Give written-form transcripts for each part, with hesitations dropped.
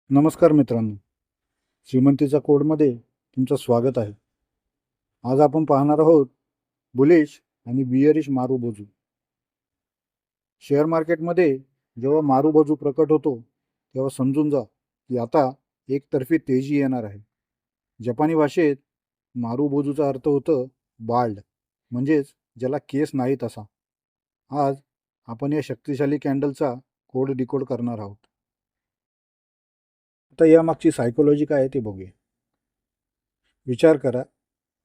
नमस्कार मित्रांनो, श्रीमंतीचा कोडमध्ये तुमचं स्वागत आहे. आज आपण पाहणार आहोत बुलिश आणि बियरिश मारूबाजू. शेअर मार्केटमध्ये जेव्हा मारूबाजू प्रकट होतो तेव्हा समजून जा की आता एकतर्फी तेजी येणार आहे. जपानी भाषेत मारूबाजूचा अर्थ होतं बाल्ड, म्हणजेच ज्याला केस नाहीत असा. आज आपण या शक्तिशाली कॅन्डलचा कोड डिकोड करणार आहोत. आता यामागची सायकोलॉजी काय आहे ते बघूया. विचार करा,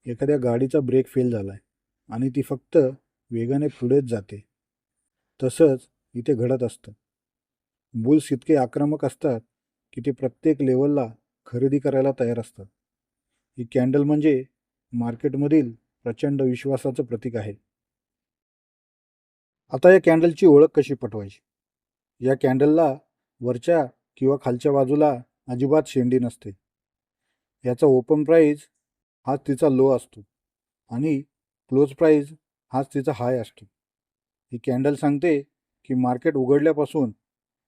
एखाद्या गाडीचा ब्रेक फेल झाला आहे आणि ती फक्त वेगाने पुढेच जाते. तसंच इथे घडत असतं. बुल्स इतके आक्रमक असतात की ते प्रत्येक लेवलला खरेदी करायला तयार असतात. ही कॅन्डल म्हणजे मार्केटमधील प्रचंड विश्वासाचं प्रतीक आहे. आता या कॅन्डलची ओळख कशी पटवायची? या कॅन्डलला वरच्या किंवा खालच्या बाजूला अजिबात शेंडी नसते. याचा ओपन प्राईज हाच तिचा लो असतो आणि क्लोज प्राईज हाच तिचा हाय असतो. ही कॅन्डल सांगते की मार्केट उघडल्यापासून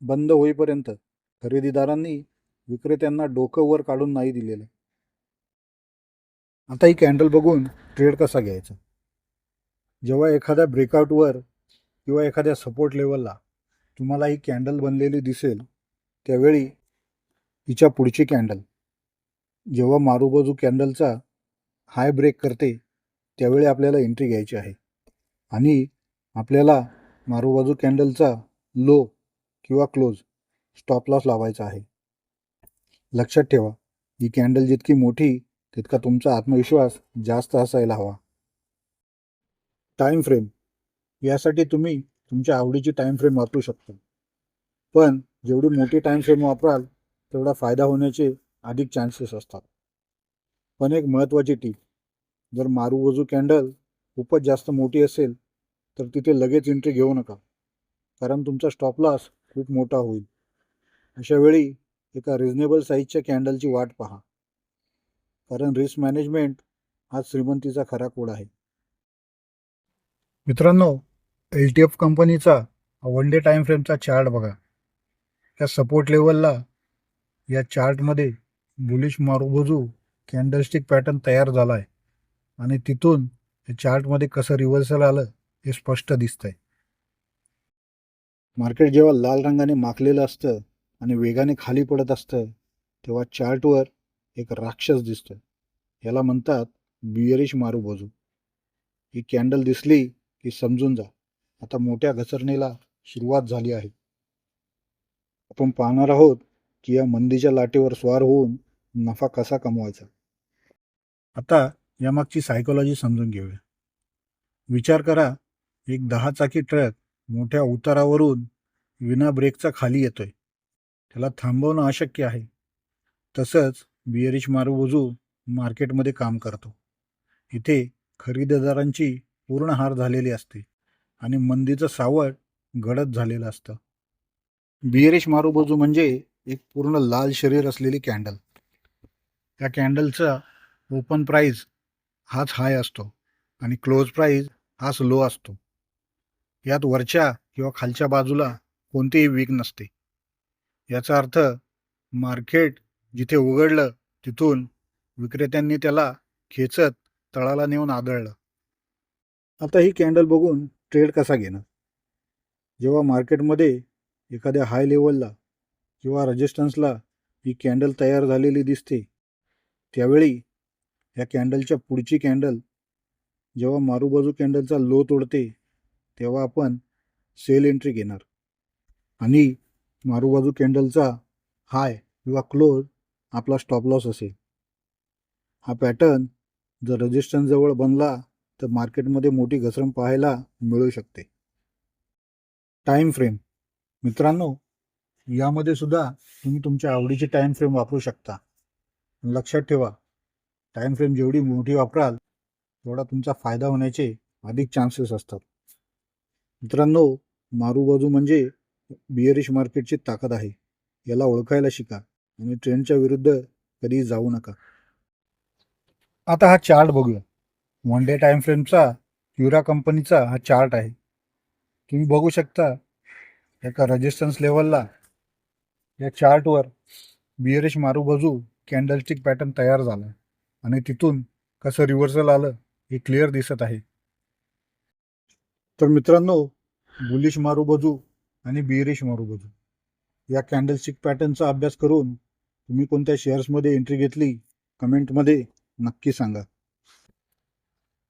बंद होईपर्यंत खरेदीदारांनी विक्रेत्यांना डोकं वर काढून नाही दिलेलं. आता ही कॅन्डल बघून ट्रेड कसा घ्यायचा? जेव्हा एखाद्या ब्रेकआउटवर किंवा एखाद्या सपोर्ट लेवलला तुम्हाला ही कॅन्डल बनलेली दिसेल, त्यावेळी हिच्या पुढची कॅन्डल जेव्हा मारूबाजू कॅन्डलचा हाय ब्रेक करते त्यावेळी आपल्याला एंट्री घ्यायची आहे आणि आपल्याला मारूबाजू कॅन्डलचा लो किंवा क्लोज स्टॉप लॉस लावायचा आहे. लक्षात ठेवा, ही कॅन्डल जितकी मोठी तितका तुमचा आत्मविश्वास जास्त असायला हवा. टाईम फ्रेम यासाठी तुम्ही तुमच्या आवडीची टाईम फ्रेम वापरू शकता, पण जेवढी मोठी टाईम फ्रेम वापराल तेवढा फायदा होण्याचे अधिक चान्सेस असतात. पण एक महत्त्वाची टीप, जर मारूबाजू कॅन्डल खूपच जास्त मोठी असेल तर तिथे लगेच एंट्री घेऊ नका, कारण तुमचा स्टॉप लॉस खूप मोठा होईल. अशा वेळी एका रिझनेबल साईजच्या कॅन्डलची वाट पहा, कारण रिस्क मॅनेजमेंट हा श्रीमंतीचा खरा कोड आहे. मित्रांनो, LTF कंपनीचा वन डे टाईम फ्रेमचा चार्ट बघा. या सपोर्ट लेवलला या चार्टमध्ये बुलिश मारूबाजू कॅन्डलस्टिक पॅटर्न तयार झाला आहे आणि तिथून या चार्टमध्ये कसं रिव्हर्सल आलं हे स्पष्ट दिसतंय. मार्केट जेव्हा लाल रंगाने माखलेलं असतं आणि वेगाने खाली पडत असतं तेव्हा चार्टवर एक राक्षस दिसतं. याला म्हणतात बियरिश मारूबाजू. ही कॅन्डल दिसली की समजून जा, आता मोठ्या घसरणीला सुरुवात झाली आहे. आपण पाहणार आहोत की या मंदीच्या लाटेवर स्वार होऊन नफा कसा कमवायचा. आता यामागची सायकोलॉजी समजून घेऊया. विचार करा, एक 10 चाकी ट्रक मोठ्या उतारावरून विना ब्रेकचा खाली येतोय. त्याला थांबवणं अशक्य आहे. तसंच बियरिश मारूबाजू मार्केटमध्ये काम करतो. इथे खरेदीदारांची पूर्ण हार झालेली असते आणि मंदीचं सावट गडद झालेलं असतं. बियरिश मारूबाजू म्हणजे एक पूर्ण लाल शरीर असलेली कॅन्डल. त्या कॅन्डलचा ओपन प्राईज हाच हाय असतो आणि क्लोज प्राईज हाच लो असतो. यात वरच्या किंवा खालच्या बाजूला कोणतीही विक नसते. याचा अर्थ मार्केट जिथे उघडलं तिथून विक्रेत्यांनी त्याला खेचत तळाला नेऊन आदळलं. आता ही कॅन्डल बघून ट्रेड कसा घेणार? जेव्हा मार्केटमध्ये एखाद्या हाय लेवलला किंवा रेजिस्टन्सला ही कॅन्डल तयार झालेली दिसते, त्यावेळी या कॅन्डलच्या पुढची कॅन्डल जेव्हा मारूबाजू कॅन्डलचा लो तोडते तेव्हा आपण सेल एंट्री घेणार आणि मारूबाजू कॅन्डलचा हाय किंवा क्लोज आपला स्टॉप लॉस असेल. हा पॅटर्न जर रेजिस्टन्स जवळ बनला तर मार्केटमध्ये मोठी घसरण पाहायला मिळू शकते. टाईम फ्रेम मित्रांनो, यामध्ये सुद्धा तुम्ही तुमच्या आवडीची टाईम फ्रेम वापरू शकता. लक्षात ठेवा, टाईम फ्रेम जेवढी मोठी वापराल तेवढा तुमचा फायदा होण्याचे अधिक चान्सेस असतात. मित्रांनो, मारूबाजू म्हणजे बियरिश मार्केटची ताकद आहे. याला ओळखायला शिका आणि ट्रेंडच्या विरुद्ध कधी जाऊ नका. आता हा चार्ट बघूया. वन डे टाईम फ्रेमचा क्युरा कंपनीचा हा चार्ट आहे. तुम्ही बघू शकता एका रेजिस्टन्स लेवलला या चार्टवर बिअरिश मारूबाजू कॅन्डलस्टिक पॅटर्न तयार झाला आणि तिथून कसं रिव्हर्सल आलं हे क्लिअर दिसत आहे. तर मित्रांनो, बुलिश मारूबाजू आणि बिअरिश मारूबाजू या कॅन्डलस्टिक पॅटर्नचा अभ्यास करून तुम्ही कोणत्या शेअर्समध्ये एंट्री घेतली कमेंटमध्ये नक्की सांगा.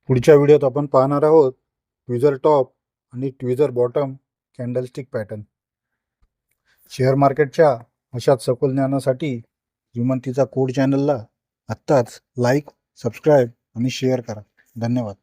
पुढच्या व्हिडिओत आपण पाहणार आहोत ट्विझर टॉप आणि ट्विझर बॉटम कॅन्डलस्टिक पॅटर्न. शेअर मार्केटच्या अशाच सखोल ज्ञानासाठी श्रीमंतीचा कोड चॅनलला आत्ताच लाईक, सबस्क्राईब आणि शेअर करा. धन्यवाद.